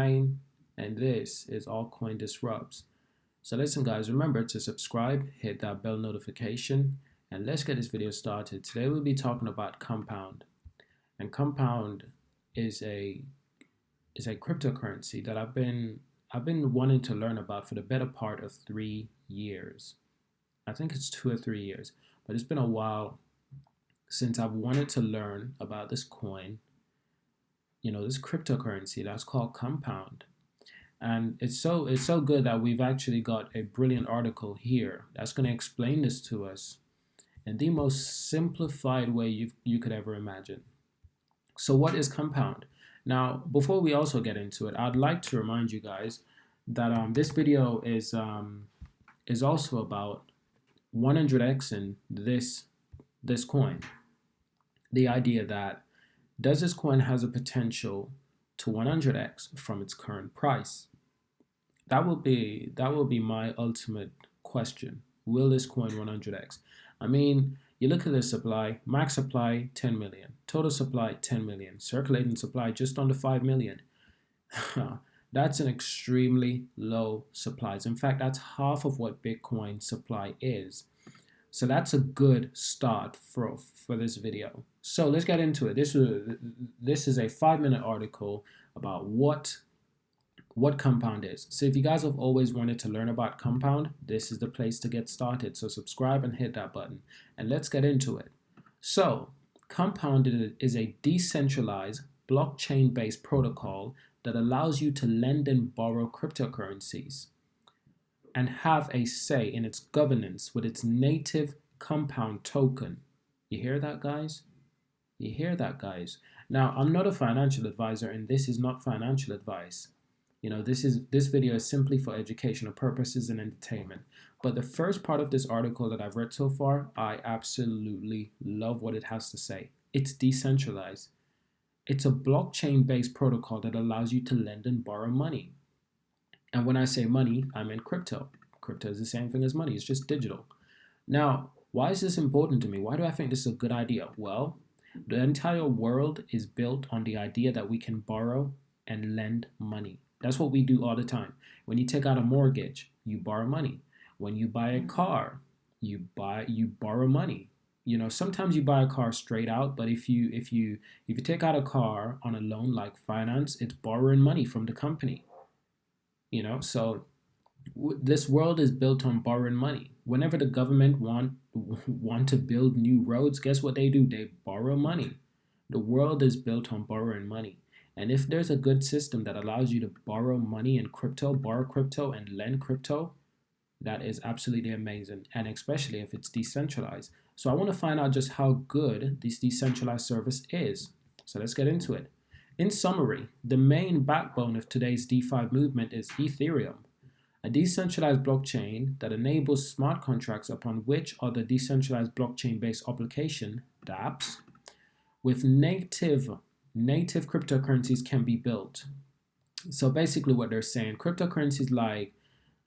Shine, and this is Altcoin Disrupts. So listen guys, remember to subscribe, hit that bell notification, and let's get this video started. Today we'll be talking about Compound. And Compound is a cryptocurrency that I've been wanting to learn about for the better part of 3 years. I think it's 2 or 3 years, but it's been a while since I've wanted to learn about this coin, this cryptocurrency that's called Compound. And it's so good that we've actually got a brilliant article here that's going to explain this to us in the most simplified way you could ever imagine. So what is Compound? Now, before we also get into it, I'd like to remind you guys that this video is also about 100xing this coin. The idea that does this coin has a potential to 100x from its current price? That will be my ultimate question. Will this coin 100x? I mean, you look at the supply, max supply 10 million, total supply 10 million, circulating supply just under 5 million. That's an extremely low supply. In fact, that's half of what Bitcoin supply is. So that's a good start for this video. So let's get into it. This is a 5-minute article about what Compound is. So if you guys have always wanted to learn about Compound, this is the place to get started. So subscribe and hit that button, and let's get into it. So Compound is a decentralized blockchain-based protocol that allows you to lend and borrow cryptocurrencies and have a say in its governance with its native Compound token. You hear that, guys? You hear that, guys? Now, I'm not a financial advisor, and this is not financial advice. This video is simply for educational purposes and entertainment. But the first part of this article that I've read so far, I absolutely love what it has to say. It's decentralized. It's a blockchain-based protocol that allows you to lend and borrow money. And when I say money, I mean crypto. Crypto is the same thing as money. It's just digital. Now, why is this important to me? Why do I think this is a good idea? Well, the entire world is built on the idea that we can borrow and lend money. That's what we do all the time. When you take out a mortgage, you borrow money. When you buy a car, you borrow money. Sometimes you buy a car straight out, but if you take out a car on a loan like finance, it's borrowing money from the company. So this world is built on borrowing money. Whenever the government want to build new roads, guess what they do? They borrow money. The world is built on borrowing money. And if there's a good system that allows you to borrow money in crypto, borrow crypto and lend crypto, that is absolutely amazing. And especially if it's decentralized. So I want to find out just how good this decentralized service is. So let's get into it. In summary, the main backbone of today's DeFi movement is Ethereum, a decentralized blockchain that enables smart contracts upon which other decentralized blockchain-based application, dApps, with native cryptocurrencies can be built. So basically what they're saying, cryptocurrencies like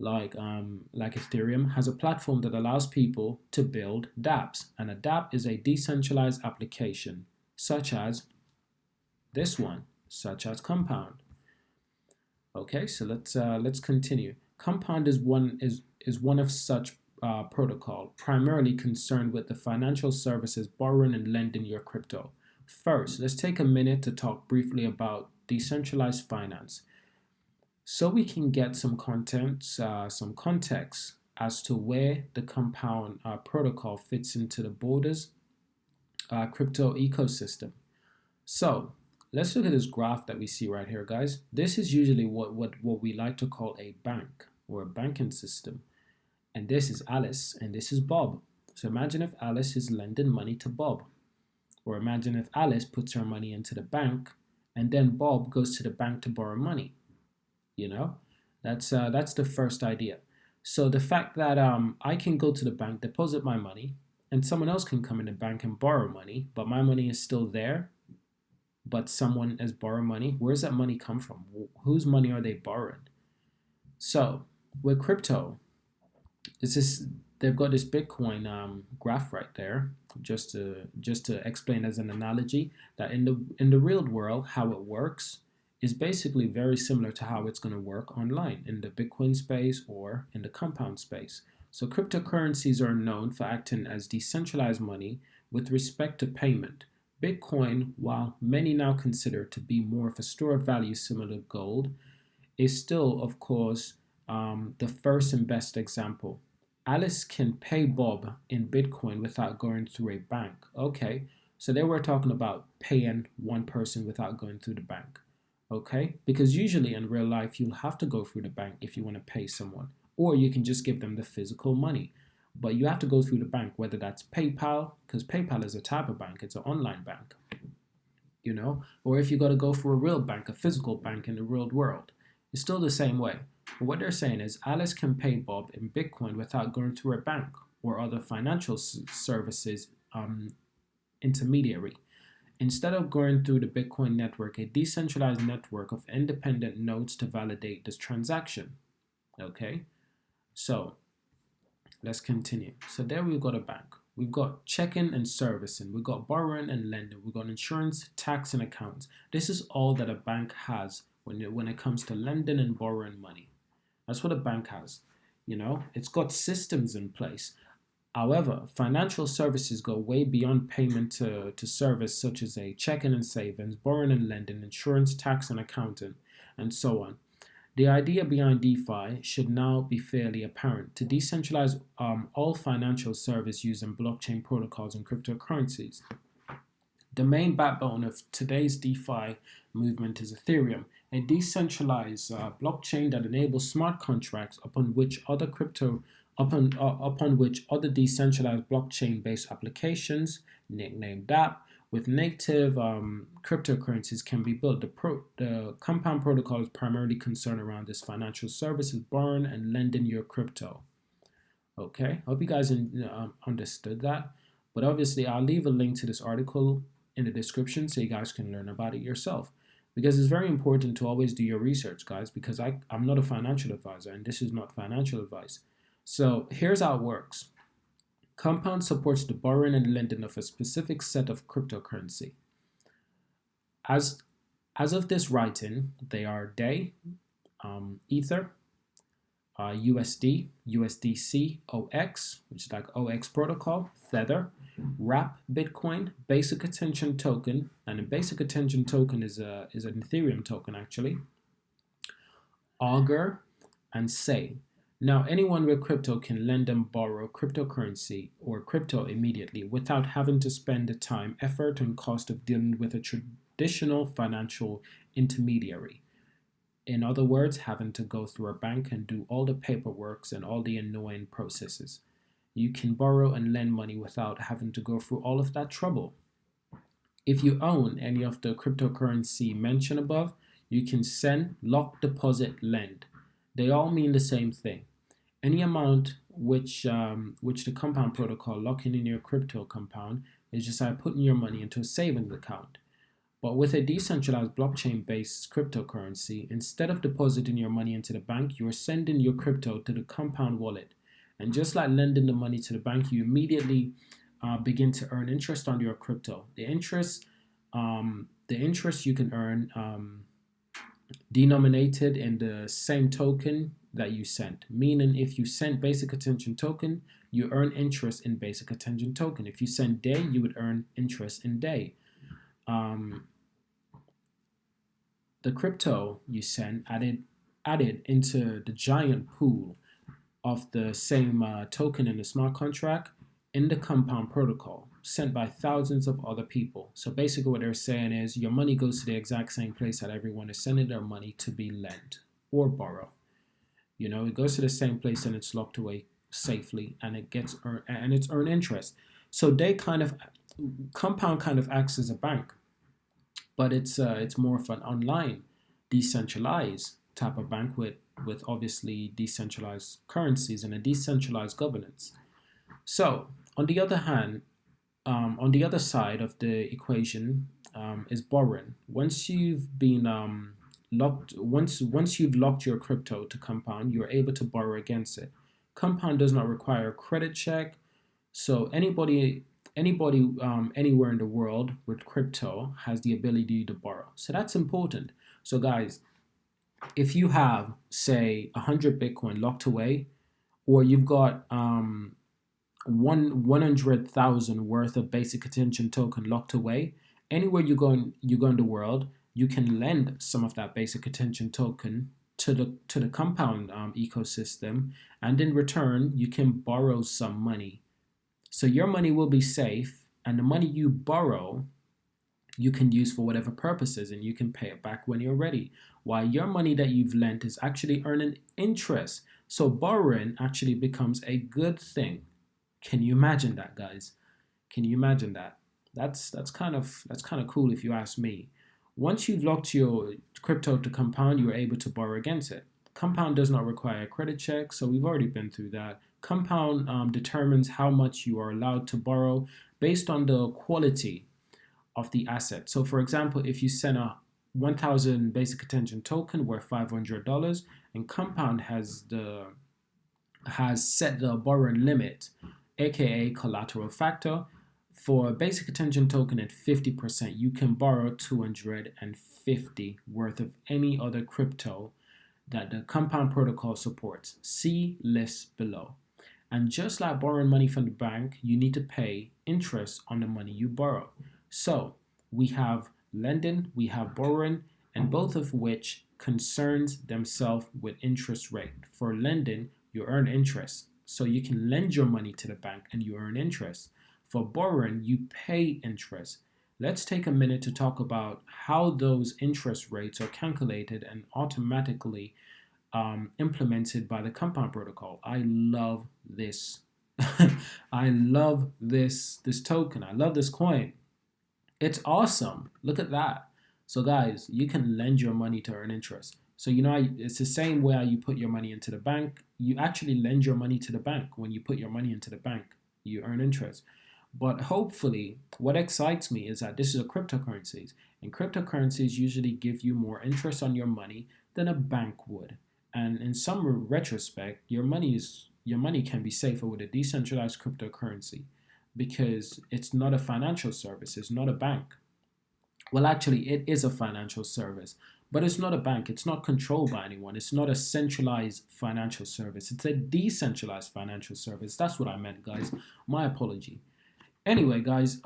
Ethereum has a platform that allows people to build dApps, and a dApp is a decentralized application, such as this one, such as Compound. Okay, so let's continue. Compound is one of such protocol, primarily concerned with the financial services borrowing and lending your crypto. First, let's take a minute to talk briefly about decentralized finance, so we can get some context as to where the Compound protocol fits into the Borders crypto ecosystem. So let's look at this graph that we see right here, guys. This is usually what we like to call a bank or a banking system. And this is Alice and this is Bob. So imagine if Alice is lending money to Bob. Or imagine if Alice puts her money into the bank and then Bob goes to the bank to borrow money. That's the first idea. So the fact that I can go to the bank, deposit my money, and someone else can come in the bank and borrow money, but my money is still there, but someone has borrowed money. Where's that money come from? Whose money are they borrowing? So with crypto, they've got this Bitcoin graph right there, just to explain as an analogy that in the real world how it works is basically very similar to how it's going to work online in the Bitcoin space or in the compound space. So cryptocurrencies are known for acting as decentralized money with respect to payment. Bitcoin, while many now consider to be more of a store of value similar to gold, is still, of course, the first and best example. Alice can pay Bob in Bitcoin without going through a bank. Okay, so they were talking about paying one person without going through the bank. Okay, because usually in real life, you'll have to go through the bank if you want to pay someone, or you can just give them the physical money. But you have to go through the bank, whether that's PayPal, because PayPal is a type of bank, it's an online bank, or if you got to go for a real bank, a physical bank in the real world. It's still the same way. But what they're saying is Alice can pay Bob in Bitcoin without going through a bank or other financial services intermediary. Instead of going through the Bitcoin network, a decentralized network of independent nodes to validate this transaction. Okay, so let's continue. So there we've got a bank. We've got checking and servicing. We've got borrowing and lending. We've got insurance, tax, and accounts. This is all that a bank has when it comes to lending and borrowing money. That's what a bank has. It's got systems in place. However, financial services go way beyond payment to service, such as a checking and savings, borrowing and lending, insurance, tax, and accounting, and so on. The idea behind DeFi should now be fairly apparent to decentralize all financial service using blockchain protocols and cryptocurrencies. The main backbone of today's DeFi movement is Ethereum, a decentralized blockchain that enables smart contracts upon which other decentralized blockchain-based applications, nicknamed DApp, with native cryptocurrencies can be built. The Compound protocol is primarily concerned around this financial services, borrowing and lending your crypto. Okay, hope you guys understood that. But obviously, I'll leave a link to this article in the description so you guys can learn about it yourself. Because it's very important to always do your research, guys, because I'm not a financial advisor and this is not financial advice. So here's how it works. Compound supports the borrowing and lending of a specific set of cryptocurrency. As of this writing, they are DAI, Ether, USD, USDC, OX, which is like OX protocol, Tether, Wrap Bitcoin, Basic Attention Token, and a Basic Attention Token is an Ethereum token actually, Augur, and Sei. Now, anyone with crypto can lend and borrow cryptocurrency or crypto immediately without having to spend the time, effort, and cost of dealing with a traditional financial intermediary. In other words, having to go through a bank and do all the paperwork and all the annoying processes. You can borrow and lend money without having to go through all of that trouble. If you own any of the cryptocurrency mentioned above, you can send, lock, deposit, lend. They all mean the same thing. Any amount which the Compound protocol locking in your crypto compound is just like putting your money into a savings account. But with a decentralized blockchain-based cryptocurrency, instead of depositing your money into the bank, you are sending your crypto to the Compound wallet. And just like lending the money to the bank, you immediately begin to earn interest on your crypto. The interest you can earn denominated in the same token that you sent. Meaning, if you sent Basic Attention Token, you earn interest in Basic Attention Token. If you sent DAI, you would earn interest in DAI. The crypto you send added into the giant pool of the same token in the smart contract in the Compound protocol, sent by thousands of other people. So basically what they're saying is your money goes to the exact same place that everyone is sending their money to be lent or borrow. It goes to the same place and it's locked away safely and it's earned interest. So Compound kind of acts as a bank, but it's more of an online, decentralized type of bank with obviously decentralized currencies and a decentralized governance. So on the other hand, on the other side of the equation is borrowing. Once you've been once you've locked your crypto to Compound, you're able to borrow against it. Compound does not require a credit check, so anybody anywhere in the world with crypto has the ability to borrow. So that's important. So guys, if you have, say, 100 Bitcoin locked away, or you've got 100,000 worth of basic attention token locked away, anywhere you go in the world, you can lend some of that basic attention token to the compound ecosystem, and in return you can borrow some money. So your money will be safe, and the money you borrow you can use for whatever purposes, and you can pay it back when you're ready, while your money that you've lent is actually earning interest. So borrowing actually becomes a good thing. Can you imagine that, guys? Can you imagine that? That's kind of cool if you ask me. Once you've locked your crypto to Compound, you are able to borrow against it. Compound does not require a credit check, so we've already been through that. Compound determines how much you are allowed to borrow based on the quality of the asset. So for example, if you send a 1,000 basic attention token worth $500, and Compound has set the borrowing limit, aka collateral factor, for a basic attention token at 50%, you can borrow 250 worth of any other crypto that the Compound protocol supports. See list below. And just like borrowing money from the bank, you need to pay interest on the money you borrow. So we have lending, we have borrowing, and both of which concerns themselves with interest rate. For lending, you earn interest. So you can lend your money to the bank and you earn interest. For borrowing, you pay interest. Let's take a minute to talk about how those interest rates are calculated and automatically implemented by the Compound protocol. I love this. I love this token. I love this coin. It's awesome. Look at that. So guys, you can lend your money to earn interest. So it's the same way you put your money into the bank. You actually lend your money to the bank. When you put your money into the bank, you earn interest. But hopefully, what excites me is that this is a cryptocurrencies, and cryptocurrencies usually give you more interest on your money than a bank would. And in some retrospect, your money can be safer with a decentralized cryptocurrency, because it's not a financial service, it's not a bank. Well, actually, it is a financial service, but it's not a bank. It's not controlled by anyone. It's not a centralized financial service. It's a decentralized financial service. That's what I meant, guys. My apology. Anyway, guys,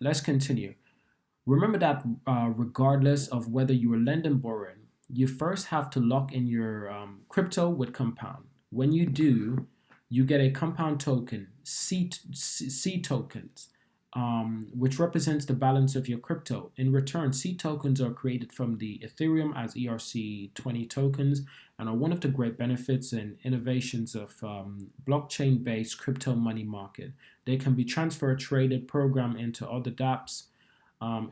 let's continue. Remember that regardless of whether you are lending or borrowing, you first have to lock in your crypto with Compound. When you do, you get a Compound token, C tokens, which represents the balance of your crypto. In return, C tokens are created from the Ethereum as ERC20 tokens and are one of the great benefits and innovations of blockchain-based crypto money market. They can be transferred, traded, programmed into other dApps,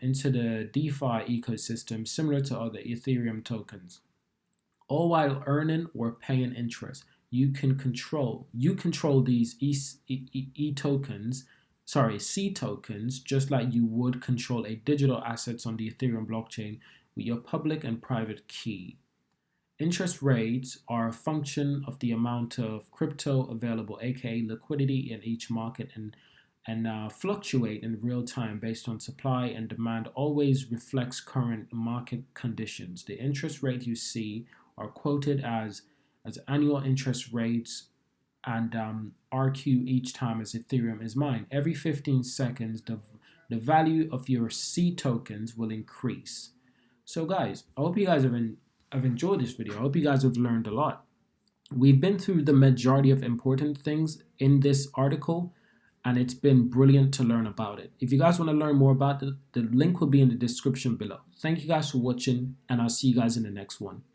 into the DeFi ecosystem, similar to other Ethereum tokens, all while earning or paying interest. You control these C tokens, just like you would control a digital assets on the Ethereum blockchain with your public and private key. Interest rates are a function of the amount of crypto available, aka liquidity in each market, and fluctuate in real time based on supply and demand. Always reflects current market conditions. The interest rate you see are quoted as annual interest rates and RQ each time as Ethereum is mined. Every 15 seconds, the value of your C tokens will increase. So guys, I hope you guys have enjoyed this video. I hope you guys have learned a lot. We've been through the majority of important things in this article, and it's been brilliant to learn about it. If you guys want to learn more about it, the link will be in the description below. Thank you guys for watching, and I'll see you guys in the next one.